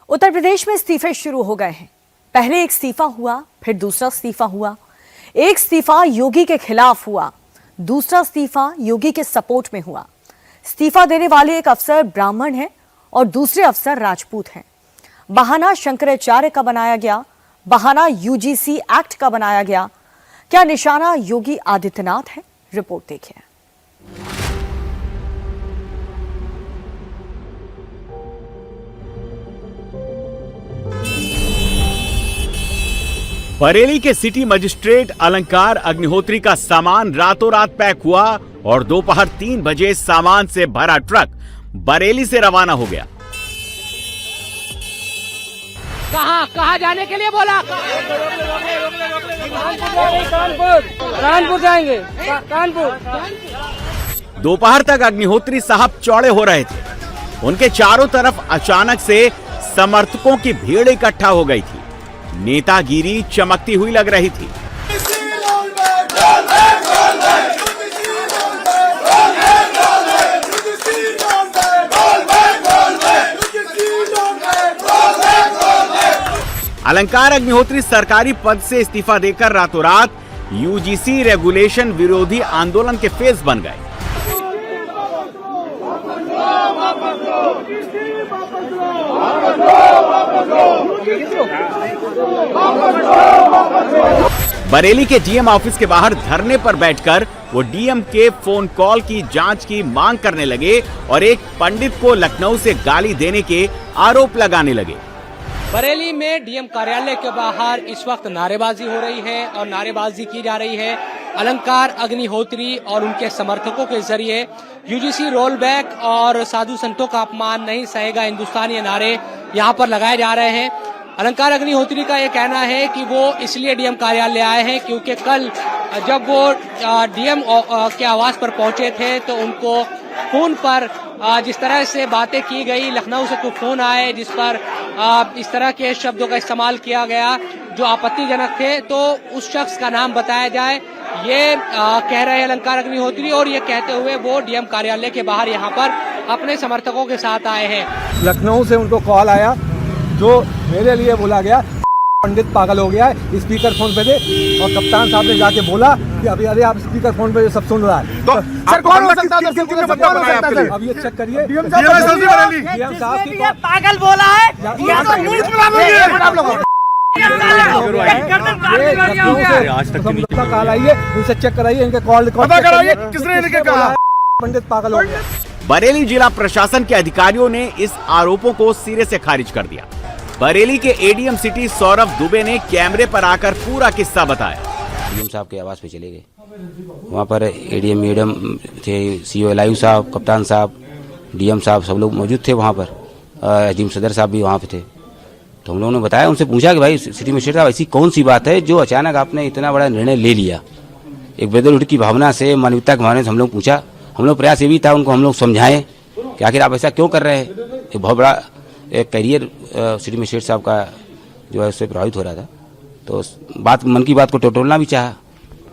उत्तर प्रदेश में इस्तीफे शुरू हो गए हैं। पहले एक इस्तीफा हुआ, फिर दूसरा इस्तीफा हुआ। एक इस्तीफा योगी के खिलाफ हुआ, दूसरा इस्तीफा योगी के सपोर्ट में हुआ। इस्तीफा देने वाले एक अफसर ब्राह्मण हैं और दूसरे अफसर राजपूत हैं। बहाना शंकराचार्य का बनाया गया, बहाना यूजीसी एक्ट का बनाया गया। क्या निशाना योगी आदित्यनाथ है? रिपोर्ट देखिए। बरेली के सिटी मजिस्ट्रेट अलंकार अग्निहोत्री का सामान रातों रात पैक हुआ और दोपहर 3 बजे सामान से भरा ट्रक बरेली से रवाना हो गया। कहाँ जाने के लिए बोला? कानपुर जाएंगे। कानपुर। दोपहर तक अग्निहोत्री साहब चौड़े हो रहे थे। उनके चारों तरफ अचानक से समर्थकों की भीड़ इकट्ठा हो गई थी। नेतागिरी चमकती हुई लग रही थी। अलंकार अग्निहोत्री सरकारी पद से इस्तीफा देकर रातों रात यूजीसी रेगुलेशन विरोधी आंदोलन के फेस बन गए। बरेली के डीएम ऑफिस के बाहर धरने पर बैठकर वो डीएम के फोन कॉल की जांच की मांग करने लगे और एक पंडित को लखनऊ से गाली देने के आरोप लगाने लगे। बरेली में डीएम कार्यालय के बाहर इस वक्त नारेबाजी हो रही है और नारेबाजी की जा रही है। अलंकार अग्निहोत्री और उनके समर्थकों के जरिए यूजीसी रोल बैक और साधु संतों का अपमान नहीं सहेगा हिंदुस्तान, ये नारे यहाँ पर लगाए जा रहे हैं। अलंकार अग्निहोत्री का ये कहना है कि वो इसलिए डीएम कार्यालय आए हैं क्योंकि कल जब वो डीएम के आवास पर पहुंचे थे तो उनको फोन पर जिस तरह से बातें की गई, लखनऊ से कुछ फोन आए जिस पर इस तरह के शब्दों का इस्तेमाल किया गया जो आपत्तिजनक थे, तो उस शख्स का नाम बताया जाए, ये कह रहे हैं अलंकार अग्निहोत्री। और ये कहते हुए वो डीएम कार्यालय के बाहर यहाँ पर अपने समर्थकों के साथ आए हैं। लखनऊ से उनको कॉल आया जो मेरे लिए बोला गया पंडित पागल हो गया है, स्पीकर फोन पे दे, और कप्तान साहब ने जाके बोला कि अभी अरे आप स्पीकर फोन पे सब सुन रहा है। तो सर कौन हो सकता है? अब ये चेक करिए। डीएम साहब की पागल बोला है, कॉल आई है, इनसे चेक कराइए, इनके कॉल रिकॉर्ड कराइए किसने इनके कहा पंडित पागल हो गया। बरेली जिला प्रशासन के अधिकारियों ने इस आरोपों को सिरे से खारिज कर दिया। बरेली के एडीएम सिटी सौरभ दुबे ने कैमरे पर आकर पूरा किस्सा बताया। डीएम साहब के आवास पे चले गए, वहाँ पर एडीएम मैडम थे, सीओ लाइव साहब, कप्तान साहब, डीएम साहब सब लोग मौजूद थे वहाँ पर। एसडीएम सदर साहब भी वहाँ पे थे। तो हम लोगों ने बताया, उनसे पूछा कि भाई सिटी मजिस्ट्रेट साहब ऐसी कौन सी बात है जो अचानक आपने इतना बड़ा निर्णय ले लिया। एक ब्रदरहुड की भावना से, मानवता की भावना से हम लोग पूछा। हम लोग प्रयास ये भी था उनको हम लोग समझाएं कि आखिर आप ऐसा क्यों कर रहे हैं। एक बहुत बड़ा एक करियर सिटी मजिस्ट्रेट साहब का जो है उससे प्रभावित हो रहा था। तो बात मन की बात को टटोलना भी चाहा,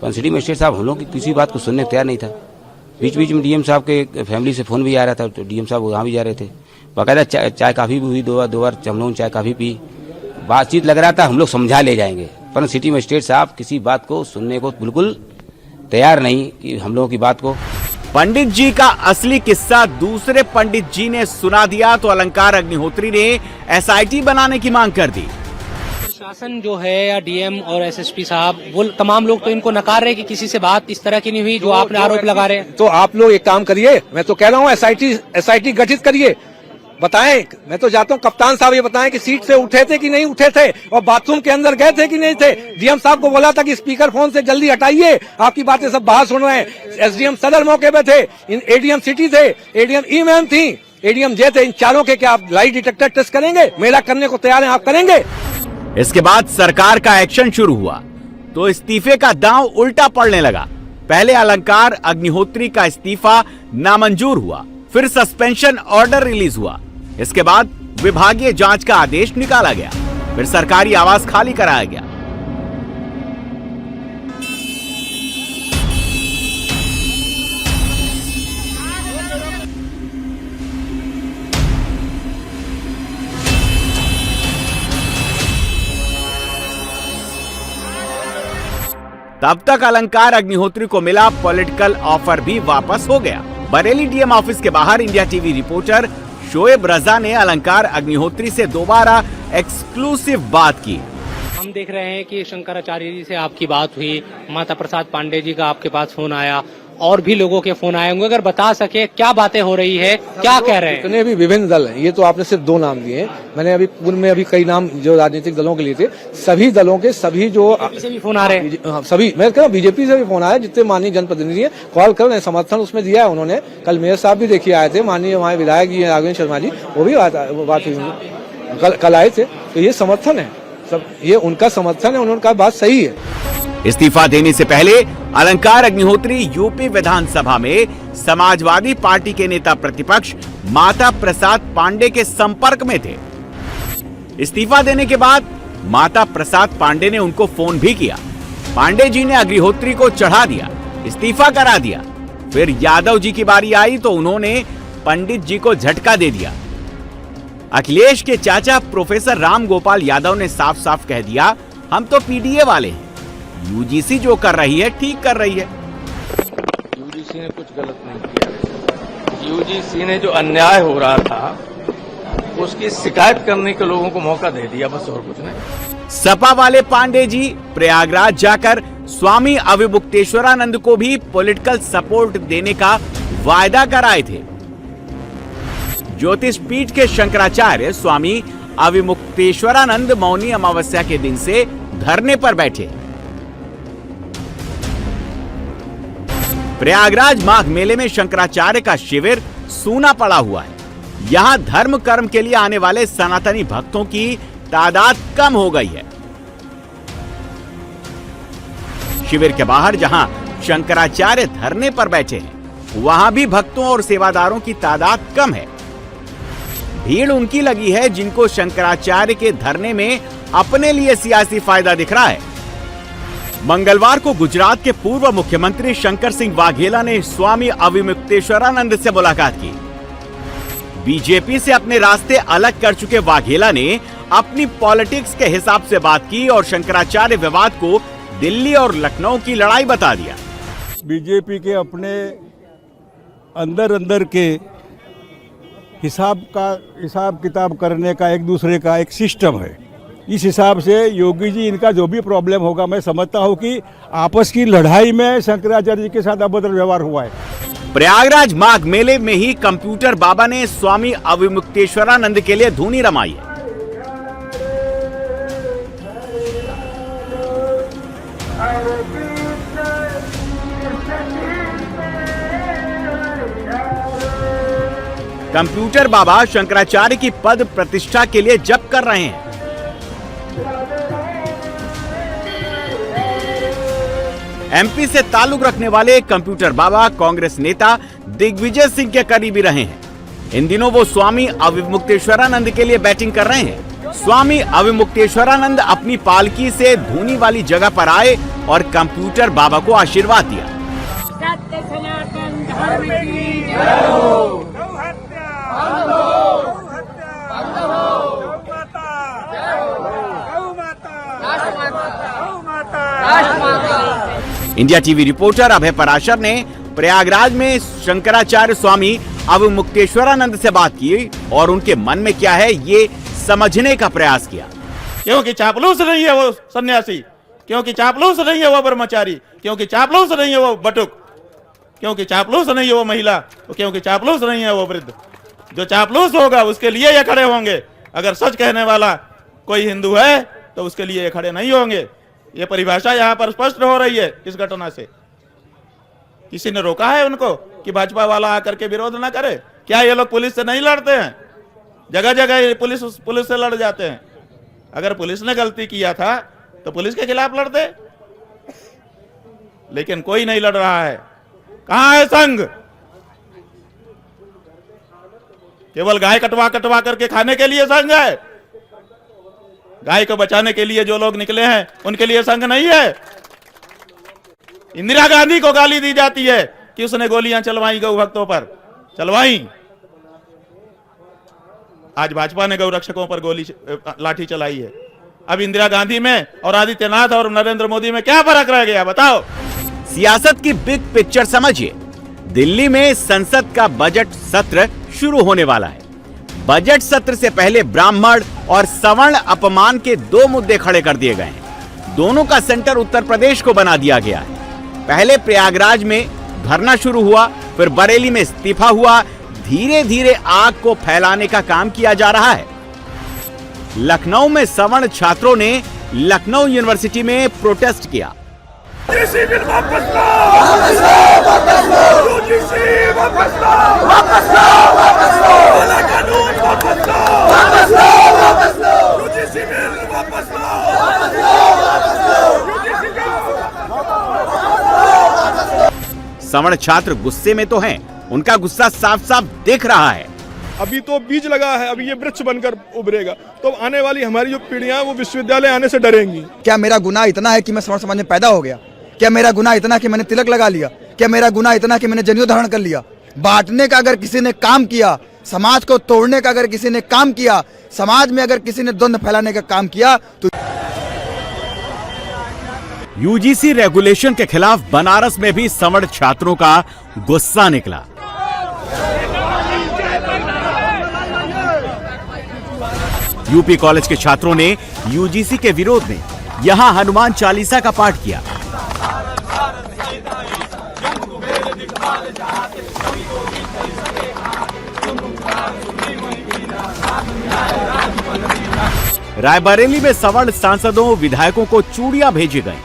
पर सिटी मजिस्ट्रेट साहब हम लोग की किसी बात को सुनने को तैयार नहीं था। बीच बीच में डीएम साहब के फैमिली से फ़ोन भी आ रहा था, तो डीएम साहब वहाँ भी जा रहे थे। बाकायदा चाय काफ़ी भी हुई, दो बार हम लोगों ने चाय काफ़ी पी। बातचीत लग रहा था हम लोग समझा ले जाएंगे, पर सिटी मजिस्ट्रेट साहब किसी बात को सुनने को बिल्कुल तैयार नहीं कि हम लोगों की बात को। पंडित जी का असली किस्सा दूसरे पंडित जी ने सुना दिया तो अलंकार अग्निहोत्री ने एसआईटी बनाने की मांग कर दी। प्रशासन जो है या डीएम और एसएसपी साहब, वो तमाम लोग तो इनको नकार रहे कि किसी से बात इस तरह की नहीं हुई जो आपने आरोप लगा रहे हैं। तो आप लोग एक काम करिए, मैं तो कह रहा हूँ एसआईटी गठित करिए, बताएं। मैं तो चाहता हूँ कप्तान साहब ये बताएं कि सीट से उठे थे कि नहीं उठे थे, और बाथरूम के अंदर गए थे कि नहीं थे। डीएम साहब को बोला था कि स्पीकर फोन से जल्दी हटाइए, आपकी बातें सब बाहर सुन रहे हैं। एसडीएम सदर मौके पे थे, एडीएम सिटी थे, एडीएम ई मैम थी, एडीएम जे थे। इन चारों के क्या आप लाई डिटेक्टर टेस्ट करेंगे? मेरा करने को तैयार है, आप करेंगे? इसके बाद सरकार का एक्शन शुरू हुआ तो इस्तीफे का दांव उल्टा पड़ने लगा। पहले अलंकार अग्निहोत्री का इस्तीफा नामंजूर हुआ, फिर सस्पेंशन ऑर्डर रिलीज हुआ। इसके बाद विभागीय जांच का आदेश निकाला गया, फिर सरकारी आवास खाली कराया गया। तब तक अलंकार अग्निहोत्री को मिला पॉलिटिकल ऑफर भी वापस हो गया। बरेली डीएम ऑफिस के बाहर इंडिया टीवी रिपोर्टर शोएब रजा ने अलंकार अग्निहोत्री से दोबारा एक्सक्लूसिव बात की। हम देख रहे हैं कि शंकराचार्य जी से आपकी बात हुई, माता प्रसाद पांडे जी का आपके पास फोन आया, और भी लोगों के फोन आए होंगे। अगर बता सके क्या बातें हो रही है, क्या कह रहे हैं? जितने भी विभिन्न दल हैं, ये तो आपने सिर्फ 2 नाम दिए हैं, मैंने अभी पूर्व में अभी कई नाम जो राजनीतिक दलों के लिए थे, सभी दलों के सभी जो से भी फोन आ रहे हैं। हाँ, सभी, मैं कह रहा हूँ बीजेपी से भी फोन आया, जितने माननीय जनप्रतिनिधि हैं कॉल कर रहे हैं, समर्थन उसमें दिया है उन्होंने। कल मेयर साहब भी देखिए आए थे, माननीय हमारे विधायक जी राघवेंद्र शर्मा जी, वो भी बात हुई, कल आए थे। तो ये समर्थन है, सब ये उनका समर्थन है, उन्होंने कहा बात सही है। इस्तीफा देने से पहले अलंकार अग्निहोत्री यूपी विधानसभा में समाजवादी पार्टी के नेता प्रतिपक्ष माता प्रसाद पांडे के संपर्क में थे। इस्तीफा देने के बाद माता प्रसाद पांडे ने उनको फोन भी किया। पांडे जी ने अग्निहोत्री को चढ़ा दिया, इस्तीफा करा दिया। फिर यादव जी की बारी आई तो उन्होंने पंडित जी को झटका दे दिया। अखिलेश के चाचा प्रोफेसर राम गोपाल यादव ने साफ साफ कह दिया, हम तो पीडीए वाले हैं, यूजीसी जो कर रही है ठीक कर रही है। यूजीसी ने कुछ गलत नहीं किया। यूजीसी ने जो अन्याय हो रहा था उसकी शिकायत करने के लोगों को मौका दे दिया, बस और कुछ नहीं। सपा वाले पांडे जी प्रयागराज जाकर स्वामी अविमुक्तेश्वरानंद को भी पॉलिटिकल सपोर्ट देने का वायदा कराए थे। ज्योतिष पीठ के शंकराचार्य स्वामी अविमुक्तेश्वरानंद मौनी अमावस्या के दिन से धरने पर बैठे। प्रयागराज माघ मेले में शंकराचार्य का शिविर सूना पड़ा हुआ है। यहां धर्म कर्म के लिए आने वाले सनातनी भक्तों की तादाद कम हो गई है। शिविर के बाहर जहां शंकराचार्य धरने पर बैठे हैं, वहां भी भक्तों और सेवादारों की तादाद कम है। भीड़ उनकी लगी है जिनको शंकराचार्य के धरने में अपने लिए सियासी फायदा दिख रहा है। मंगलवार को गुजरात के पूर्व मुख्यमंत्री शंकर सिंह वाघेला ने स्वामी अविमुक्तेश्वरानंद से मुलाकात की। बीजेपी से अपने रास्ते अलग कर चुके वाघेला ने अपनी पॉलिटिक्स के हिसाब से बात की और शंकराचार्य विवाद को दिल्ली और लखनऊ की लड़ाई बता दिया। बीजेपी के अपने अंदर के हिसाब किताब करने का एक दूसरे का एक सिस्टम है। इस हिसाब से योगी जी इनका जो भी प्रॉब्लम होगा, मैं समझता हूं कि आपस की लड़ाई में शंकराचार्य जी के साथ अभद्र व्यवहार हुआ है। प्रयागराज माघ मेले में ही कंप्यूटर बाबा ने स्वामी अविमुक्तेश्वरानंद के लिए धुनी रमाई है। कंप्यूटर बाबा शंकराचार्य की पद प्रतिष्ठा के लिए जप कर रहे हैं। एमपी से ताल्लुक रखने वाले कंप्यूटर बाबा कांग्रेस नेता दिग्विजय सिंह के करीबी रहे हैं। इन दिनों वो स्वामी अविमुक्तेश्वरानंद के लिए बैटिंग कर रहे हैं। स्वामी अविमुक्तेश्वरानंद अपनी पालकी से धूनी वाली जगह पर आए और कंप्यूटर बाबा को आशीर्वाद दिया। सत्य सनातन धर्म की जय हो। इंडिया टीवी रिपोर्टर अभय पराशर ने प्रयागराज में शंकराचार्य स्वामी अविमुक्तेश्वरानंद से बात की और उनके मन में क्या है ये समझने का प्रयास किया। क्योंकि चापलूस नहीं है वो सन्यासी, क्योंकि चापलूस नहीं है वो ब्रह्मचारी, क्योंकि चापलूस नहीं है वो बटुक, क्योंकि चापलूस नहीं है वो महिला, क्योंकि चापलूस नहीं है वो वृद्ध। जो चापलूस होगा उसके लिए ये खड़े होंगे। अगर सच कहने वाला कोई हिंदू है तो उसके लिए ये खड़े नहीं होंगे। ये परिभाषा यहाँ पर स्पष्ट हो रही है इस घटना से। किसी ने रोका है उनको कि भाजपा वाला आकर के विरोध ना करे? क्या ये लोग पुलिस से नहीं लड़ते हैं? जगह जगह पुलिस से लड़ जाते हैं। अगर पुलिस ने गलती किया था तो पुलिस के खिलाफ लड़ते, लेकिन कोई नहीं लड़ रहा है। कहां है संघ? केवल गाय कटवा करके खाने के लिए संघ है। गाय को बचाने के लिए जो लोग निकले हैं उनके लिए संघ नहीं है। इंदिरा गांधी को गाली दी जाती है कि उसने गोलियां चलवाई गौ भक्तों पर, चलवाई। आज भाजपा ने गौ रक्षकों पर लाठी चलाई है। अब इंदिरा गांधी में और आदित्यनाथ और नरेंद्र मोदी में क्या फर्क रह गया, बताओ। सियासत की बिग पिक्चर समझिए। दिल्ली में संसद का बजट सत्र शुरू होने वाला है। बजट सत्र से पहले ब्राह्मण और सवर्ण अपमान के 2 मुद्दे खड़े कर दिए गए हैं। दोनों का सेंटर उत्तर प्रदेश को बना दिया गया है। पहले प्रयागराज में धरना शुरू हुआ, फिर बरेली में इस्तीफा हुआ। धीरे धीरे आग को फैलाने का काम किया जा रहा है। लखनऊ में सवर्ण छात्रों ने लखनऊ यूनिवर्सिटी में प्रोटेस्ट किया। सवर्ण छात्र गुस्से में तो हैं, उनका गुस्सा साफ साफ दिख रहा है। अभी तो बीज लगा है, अभी ये वृक्ष बनकर उभरेगा, तो आने वाली हमारी जो पीढ़ियां वो विश्वविद्यालय आने से डरेंगी। क्या मेरा गुनाह इतना है कि मैं सवर्ण समाज में पैदा हो गया? क्या मेरा गुनाह इतना कि मैंने तिलक लगा लिया? क्या मेरा गुनाह इतना कि मैंने जनेऊ धारण कर लिया? बांटने का अगर किसी ने काम किया, समाज को तोड़ने का अगर किसी ने काम किया, समाज में अगर किसी ने द्वंद्व फैलाने का काम किया तो यूजीसी रेगुलेशन के खिलाफ बनारस में भी सवर्ण छात्रों का गुस्सा निकला। यूपी कॉलेज के छात्रों ने यूजीसी के विरोध में यहां हनुमान चालीसा का पाठ किया। रायबरेली में सवर्ण सांसदों विधायकों को चूड़ियां भेजी गईं।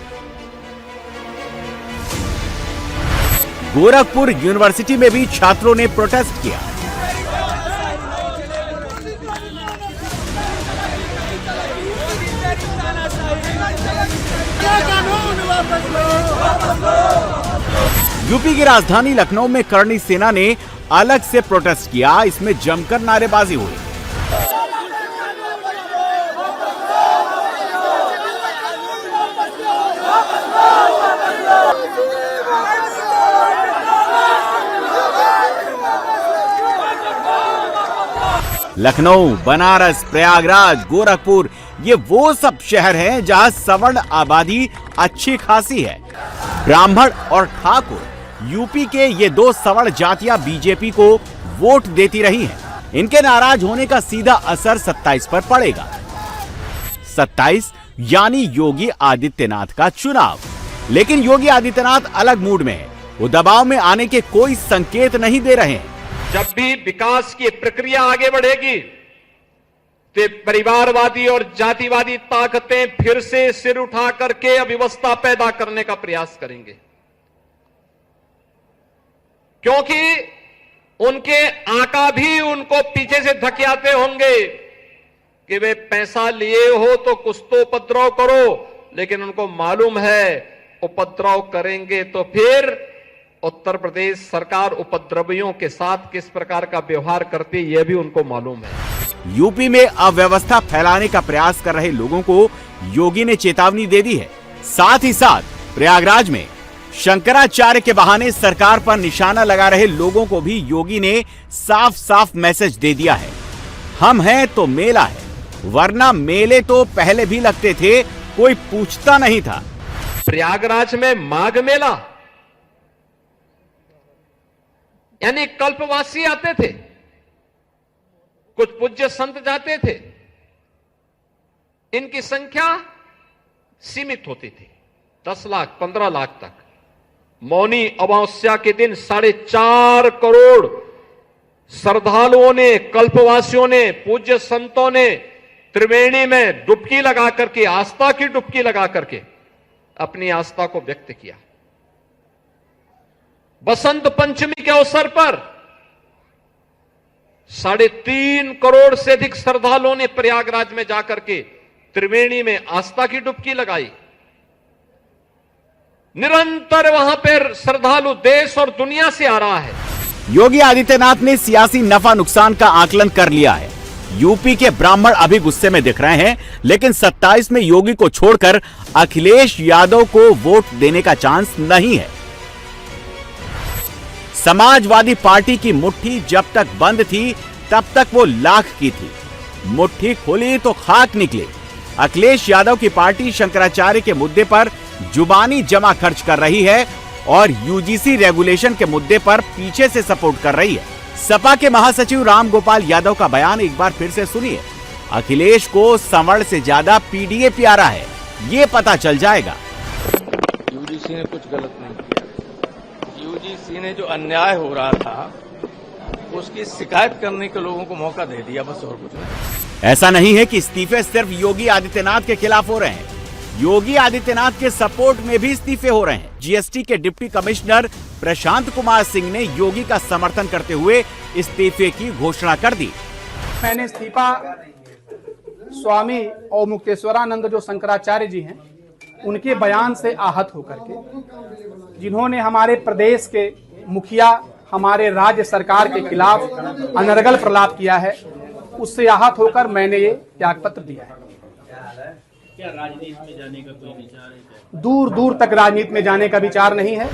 गोरखपुर यूनिवर्सिटी में भी छात्रों ने प्रोटेस्ट किया। यूपी की राजधानी लखनऊ में करणी सेना ने अलग से प्रोटेस्ट किया। इसमें जमकर नारेबाजी हुई। लखनऊ, बनारस, प्रयागराज, गोरखपुर ये वो सब शहर हैं जहां सवर्ण आबादी अच्छी खासी है। ब्राह्मण और ठाकुर यूपी के ये 2 सवर्ण जातियां बीजेपी को वोट देती रही हैं। इनके नाराज होने का सीधा असर 27 पर पड़ेगा। 27 यानी योगी आदित्यनाथ का चुनाव। लेकिन योगी आदित्यनाथ अलग मूड में है। वो दबाव में आने के कोई संकेत नहीं दे रहे हैं। जब भी विकास की प्रक्रिया आगे बढ़ेगी तो परिवारवादी और जातिवादी ताकतें फिर से सिर उठा करके अव्यवस्था पैदा करने का प्रयास करेंगे, क्योंकि उनके आका भी उनको पीछे से धकेलते होंगे कि वे पैसा लिए हो तो कुछ तो उपद्रव करो, लेकिन उनको मालूम है उपद्रव करेंगे तो फिर उत्तर प्रदेश सरकार उपद्रवियों के साथ किस प्रकार का व्यवहार करती है, यह भी उनको मालूम है। यूपी में अव्यवस्था फैलाने का प्रयास कर रहे लोगों को योगी ने चेतावनी दे दी है। साथ ही साथ प्रयागराज में शंकराचार्य के बहाने सरकार पर निशाना लगा रहे लोगों को भी योगी ने साफ साफ मैसेज दे दिया है। हम हैं तो मेला है, वरना मेले तो पहले भी लगते थे, कोई पूछता नहीं था। प्रयागराज में माघ मेला यानी कल्पवासी आते थे, कुछ पूज्य संत जाते थे, इनकी संख्या सीमित होती थी 10 लाख 15 लाख तक। मौनी अमावस्या के दिन 4.5 करोड़ श्रद्धालुओं ने, कल्पवासियों ने, पूज्य संतों ने त्रिवेणी में डुबकी लगा करके, आस्था की डुबकी लगा करके अपनी आस्था को व्यक्त किया। बसंत पंचमी के अवसर पर 3.5 करोड़ से अधिक श्रद्धालुओं ने प्रयागराज में जाकर के त्रिवेणी में आस्था की डुबकी लगाई। निरंतर वहां पर श्रद्धालु देश और दुनिया से आ रहा है। योगी आदित्यनाथ ने सियासी नफा नुकसान का आकलन कर लिया है। यूपी के ब्राह्मण अभी गुस्से में दिख रहे हैं, लेकिन 27 में योगी को छोड़कर अखिलेश यादव को वोट देने का चांस नहीं है। समाजवादी पार्टी की मुट्ठी जब तक बंद थी तब तक वो लाख की थी, मुट्ठी खुली तो खाक निकले। अखिलेश यादव की पार्टी शंकराचार्य के मुद्दे पर जुबानी जमा खर्च कर रही है और यूजीसी रेगुलेशन के मुद्दे पर पीछे से सपोर्ट कर रही है। सपा के महासचिव राम गोपाल यादव का बयान एक बार फिर से सुनिए। अखिलेश को संवर्ण से ज्यादा पीडीए प्यारा है, ये पता चल जाएगा। यूजीसी ने कुछ गलत नहीं किया। यूजीसी ने जो अन्याय हो रहा था उसकी शिकायत करने के लोगों को मौका दे दिया, बस और कुछ नहीं। ऐसा नहीं है कि इस्तीफे सिर्फ योगी आदित्यनाथ के खिलाफ हो रहे हैं, योगी आदित्यनाथ के सपोर्ट में भी इस्तीफे हो रहे हैं। जीएसटी के डिप्टी कमिश्नर प्रशांत कुमार सिंह ने योगी का समर्थन करते हुए इस्तीफे की घोषणा कर दी। मैंने इस्तीफा स्वामी और मुक्तेश्वरानंद जो शंकराचार्य जी हैं उनके बयान से आहत होकर के, जिन्होंने हमारे प्रदेश के मुखिया हमारे राज्य सरकार के खिलाफ अनर्गल प्रलाप किया है, उससे आहत होकर मैंने ये त्यागपत्र दिया है। क्या राजनीति में जाने का कोई विचार है? दूर दूर तक राजनीति में जाने का विचार नहीं है।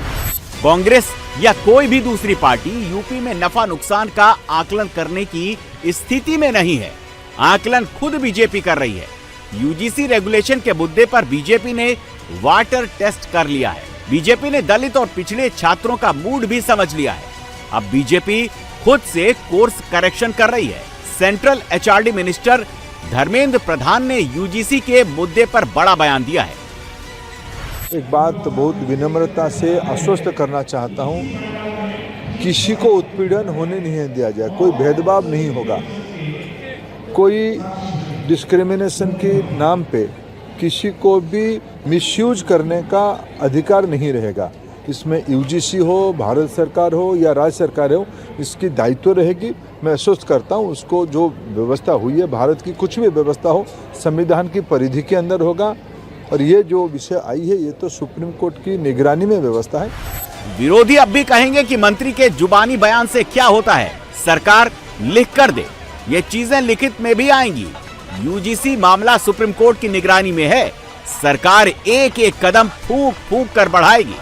कांग्रेस या कोई भी दूसरी पार्टी यूपी में नफा नुकसान का आकलन करने की स्थिति में नहीं है। आकलन खुद बीजेपी कर रही है। यूजीसी रेगुलेशन के मुद्दे पर बीजेपी ने वाटर टेस्ट कर लिया है। बीजेपी ने दलित और पिछड़े छात्रों का मूड भी समझ लिया है। अब बीजेपी खुद से कोर्स करेक्शन कर रही है। Central HRD minister Dharmendra Pradhan ने यूजीसी के मुद्दे पर बड़ा बयान दिया है। एक बात बहुत विनम्रता से आश्वस्त करना चाहता हूं, किसी को उत्पीड़न होने नहीं दिया जाए, कोई भेदभाव नहीं होगा, कोई डिस्क्रिमिनेशन के नाम पे किसी को भी मिसयूज करने का अधिकार नहीं रहेगा। इसमें यूजीसी हो, भारत सरकार हो या राज्य सरकार हो, इसकी दायित्व रहेगी। मैं आश्वस्त करता हूँ, उसको जो व्यवस्था हुई है, भारत की कुछ भी व्यवस्था हो, संविधान की परिधि के अंदर होगा। और ये जो विषय आई है, ये तो सुप्रीम कोर्ट की निगरानी में व्यवस्था है। विरोधी अब भी कहेंगे कि मंत्री के जुबानी बयान से क्या होता है, सरकार लिख कर दे। ये चीजें लिखित में भी आएंगी। यूजीसी मामला सुप्रीम कोर्ट की निगरानी में है, सरकार एक एक कदम फूंक फूंक कर बढ़ाएगी।